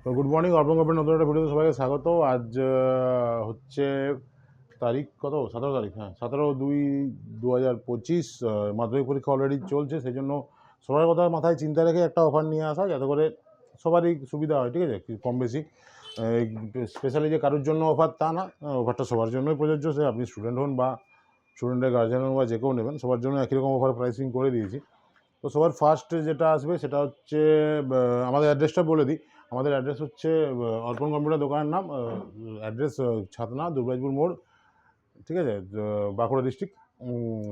তো good morning, অর্পণ computer নতুন একটা ভিডিওতে সবাইকে স্বাগত। আজ হচ্ছে তারিখ কত, 17 তারিখ, হ্যাঁ 17/2/2025। মাধ্যমিক পরীক্ষা অলরেডি চলছে, সেই জন্য সবার কথা মাথায় চিন্তা রেখে একটা অফার নিয়ে আসা যাতে করে সবারই সুবিধা হয়, ঠিক আছে, কম বেশি। স্পেশালি যে কারোর জন্য অফার তা না, অফারটা সবার জন্যই প্রযোজ্য, সে আপনি স্টুডেন্ট হন বা স্টুডেন্টের গার্জেন হন বা যে কেউ নেবেন, সবার জন্য একই রকম অফার প্রাইসিং করে দিয়েছি। তো সবার ফার্স্ট যেটা আসবে সেটা হচ্ছে আমাদের অ্যাড্রেসটা বলে দিই। আমাদের অ্যাড্রেস হচ্ছে অর্পণ কম্পিউটার দোকানের নাম, অ্যাড্রেস ছাতনা দুর্গাজপুর মোড়, ঠিক আছে, বাঁকুড়া ডিস্ট্রিক্ট।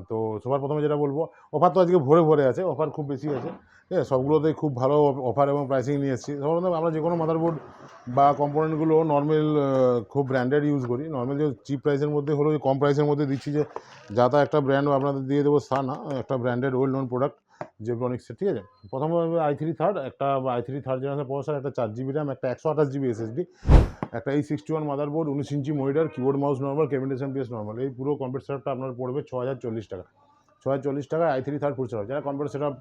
তো সবার প্রথমে যেটা বলবো, অফার তো আজকে ভরে ভরে আছে, অফার খুব বেশি আছে, ঠিক আছে, সবগুলোতেই খুব ভালো অফার এবং প্রাইসিং নিয়ে এসেছি। সবার প্রথমে আমরা যে কোনো মাদারবোর্ড বা কম্পোনেন্টগুলো নর্মাল খুব ব্র্যান্ডেড ইউজ করি। নর্মাল যে চিপ প্রাইসের মধ্যে হলো, যে কম প্রাইসের মধ্যে দিচ্ছি, যে যা তা একটা ব্র্যান্ড আপনাদের দিয়ে দেবো তা না, একটা ব্র্যান্ডেড ওয়েল নোন প্রোডাক্ট জেব্রনিক্সের, ঠিক আছে। প্রথমে i3 থার্ড, একটা i3 থার্ড জেনারেশন প্রসেসর, একটা 4 GB র্যাম, একটা 128 GB SSD, একটা E61 motherboard, 19 inch monitor, keyboard mouse normal, cabinet MPS normal. এই পুরো কমপ্লিট সেটআপটা আপনার পড়বে 6040 টাকা। 6040 টাকায় i3 থার্ড ফুল সেটআপ। যারা কম্পিউটার সেটআপ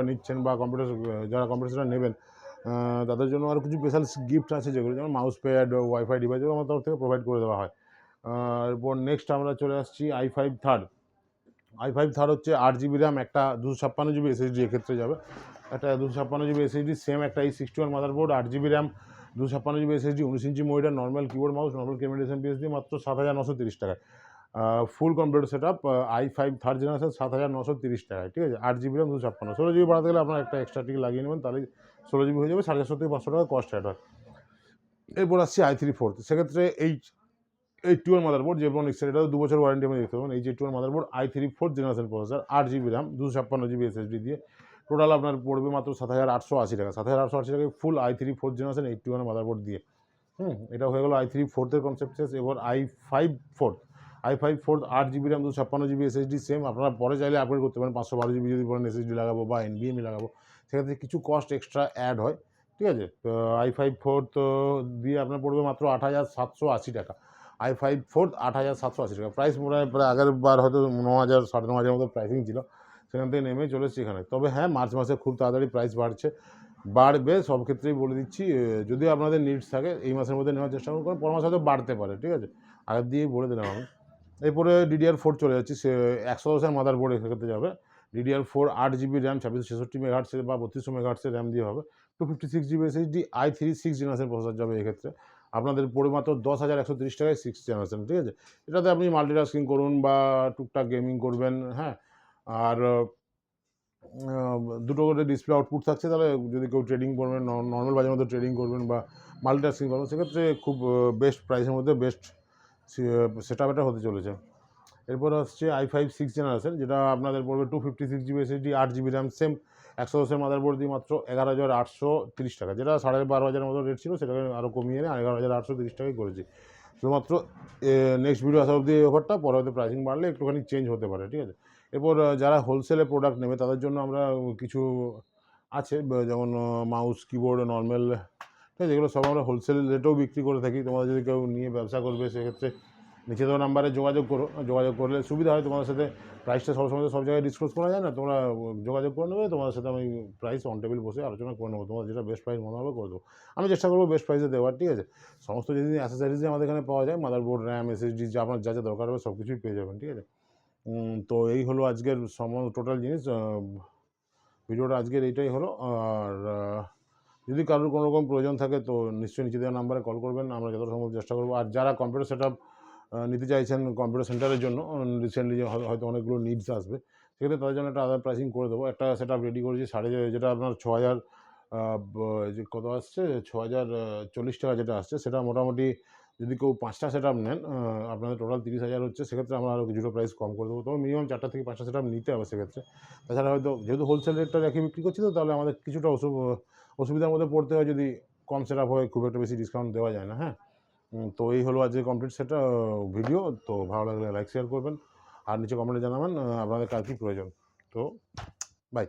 নিচ্ছেন বা যারা কম্পিউটার সেটআপ নেবেন, তাদের জন্য আরও কিছু স্পেশাল গিফট আছে, যেগুলো যেমন মাউস প্যাড, ওয়াইফাই ডিভাইসও আমার তরফ থেকে প্রোভাইড করে দেওয়া হয়। এরপর নেক্সট আমরা চলে আসছি i5 থার্ড। i5 থার্ড হচ্ছে 8 GB র্যাম, একটা 256 GB SSD এক্ষেত্রে যাবে। একটা 256 GB SSD, সেম একটা E61 motherboard, 8 GB RAM, 256 GB SSD, 19 inch monitor, normal keyboard mouse, normal cabinet MPS দিয়ে মাত্র 7930 টাকায়। Full computer set up i5 third generation 7930 টাকায়, ঠিক আছে। 8 GB র্যাম, 256, 16 GB বাড়াতে গেলে আপনার একটা এক্সট্রা টিকে লাগিয়ে নেবেন, তাহলে 16 GB হয়ে যাবে। 450 থেকে 500 টাকা কস্ট অ্যাড হয়। এরপর আসছি i3 ফোর্থ, সেক্ষেত্রে 81 মাদারবোর্ড জেব্রনিক্সের, এটা 2 বছর ওয়ারেন্টি আমি দেখতে পাবেন। 81 motherboard, i3 fourth generation processor, 8 GB RAM, 256 GB SSD দিয়ে টোটাল আপনার পড়বে মাত্র 7880 টাকা। 7880 টাকায় ফুল i3 ফোর্থ জেনারেশন 81 মাদারবোর্ড দিয়ে। এটা হয়ে গেল i3 ফোর্থের কনসেপ্ট শেষ। এবার i5 fourth. i5 fourth, 8 GB RAM, 256 GB SSD, same. আপনারা পরে চাইলে আপগ্রেড করতে পারেন, 512 GB যদি বলেন SSD লাগাবো বা NVMe লাগাবো, সেক্ষেত্রে কিছু কস্ট এক্সট্রা অ্যাড হয়, ঠিক আছে। তো i5 ফোর্থ দিয়ে আপনার পড়বে মাত্র 8780 টাকা। i5 ফোর্থ 8780 টাকা। প্রাইস মনে হয় প্রায় আগের বার হয়তো 9000 9,500 মতো প্রাইসিং ছিল, সেখান থেকে নেমে চলে এসেছি এখানে। তবে হ্যাঁ, মার্চ মাসে খুব তাড়াতাড়ি প্রাইস বাড়বে, সব ক্ষেত্রেই বলে দিচ্ছি। যদি আপনাদের নিডস থাকে এই মাসের মধ্যে নেওয়ার চেষ্টা করুন, পরের মাসে হয়তো বাড়তে পারে, ঠিক আছে, আগের দিয়েই বলে দিলাম আমি। এরপরে DDR4 চলে যাচ্ছি, সে 110 মাদারবোর্ড এক্ষেত্রে যাবে। DDR4 8 GB র্যাম, 2666 মেগাহার্টস বা 3200 মেগাহার্টসের র্যাম দিয়ে হবে। 256 GB SSD, i3 6 generation processor যাবে এক্ষেত্রে। আপনাদের পড়বে মাত্র 10,130 টাকায় 6 জেনারেশন, ঠিক আছে। এটাতে আপনি মাল্টিটাস্কিং করুন বা টুকটাক গেমিং করবেন, হ্যাঁ। আর দুটো করে ডিসপ্লে আউটপুট থাকছে, তাহলে যদি কেউ ট্রেডিং করবেন, নর্মাল বাজারের মধ্যে ট্রেডিং করবেন বা মাল্টিটাস্কিং করবেন, সেক্ষেত্রে খুব বেস্ট প্রাইসের মধ্যে বেস্ট সেট আপ এটা হতে চলেছে। এরপর আসছে i5 সিক্স জেনারেশন, যেটা আপনাদের পড়বে 256 GB SSD, 8 GB RAM, same 110 motherboard দিয়ে মাত্র 11,830 টাকা। যেটা 12,500 মতো রেট ছিল, সেটাকে আরও কমিয়ে এনে 11,830 টাকায় করেছি। শুধুমাত্র নেক্সট ভিডিও আসা অবধি এই অফারটা, পরে হয়তো প্রাইসিং বাড়লে একটুখানি চেঞ্জ হতে পারে, ঠিক আছে। এরপর যারা হোলসেলে প্রোডাক্ট নেবে তাদের জন্য আমরা কিছু আছে, যেমন মাউস, কিবোর্ড, নর্মাল, ঠিক আছে, এগুলো সব আমরা হোলসেল রেটেও বিক্রি করে থাকি। তোমরা যদি কেউ নিয়ে ব্যবসা করবে, সেক্ষেত্রে নিচে দেওয়া নাম্বারে যোগাযোগ করো। যোগাযোগ করলে সুবিধা হয় তোমাদের সাথে। প্রাইসটা সবসময় সব জায়গায় ডিসক্লোজ করা যায় না, তোমরা যোগাযোগ করে নেবে, তোমাদের সাথে আমি প্রাইস অন টেবিল বসে আলোচনা করে নেবো, তোমার যেটা বেস্ট প্রাইস মনে হবে করে দেবো। আমি চেষ্টা করবো বেস্ট প্রাইসে দেওয়ার, ঠিক আছে। সমস্ত জিনিস অ্যাসেসরিজই আমাদের এখানে পাওয়া যায়, মাদারবোর্ড, র্যাম, SSD, যা আপনার যা যা দরকার হবে সব কিছুই পেয়ে যাবেন, ঠিক আছে। তো এই হলো আজকের টোটাল জিনিস। ভিডিওটা আজকের এইটাই হলো। আর যদি কারোর কোনো রকম প্রয়োজন থাকে তো নিশ্চয়ই নিচে দেওয়া নাম্বারে কল করবেন, আমরা যতটা সম্ভব চেষ্টা করবো। আর যারা কম্পিউটার সেট আপ নিতে চাইছেন কম্পিউটার সেন্টারের জন্য, রিসেন্টলি হয়তো অনেকগুলো নিডস আসবে, সেক্ষেত্রে তাদের জন্য একটা আদার প্রাইসিং করে দেবো। একটা সেট আপ রেডি করেছি যেটা আপনার 6,000 যে কত আসছে, 6,040 টাকা যেটা আসছে, সেটা মোটামুটি যদি কেউ 5টা সেট আপ নেন, আপনাদের টোটাল 30,000 হচ্ছে, সেক্ষেত্রে আমরা আরও কিছুটা প্রাইস কম করে দেবো। তবে মিনিমাম 4টা থেকে 5টা সেট আপ নিতে হবে সেক্ষেত্রে। তাছাড়া হয়তো যেহেতু হোলসেল রেটটা রেখে বিক্রি করছি, তো তাহলে আমাদের কিছুটা অসুবিধার মধ্যে পড়তে হয় যদি কম সেট আপ হয়, খুব একটা বেশি ডিসকাউন্ট দেওয়া যায় না, হ্যাঁ। তো এই হলো আজকে কমপ্লিট সেটা ভিডিও। তো ভালো লাগলে লাইক শেয়ার করবেন, আর নিচে কমেন্টে জানাবেন আপনাদের কার কী প্রয়োজন। তো বাই।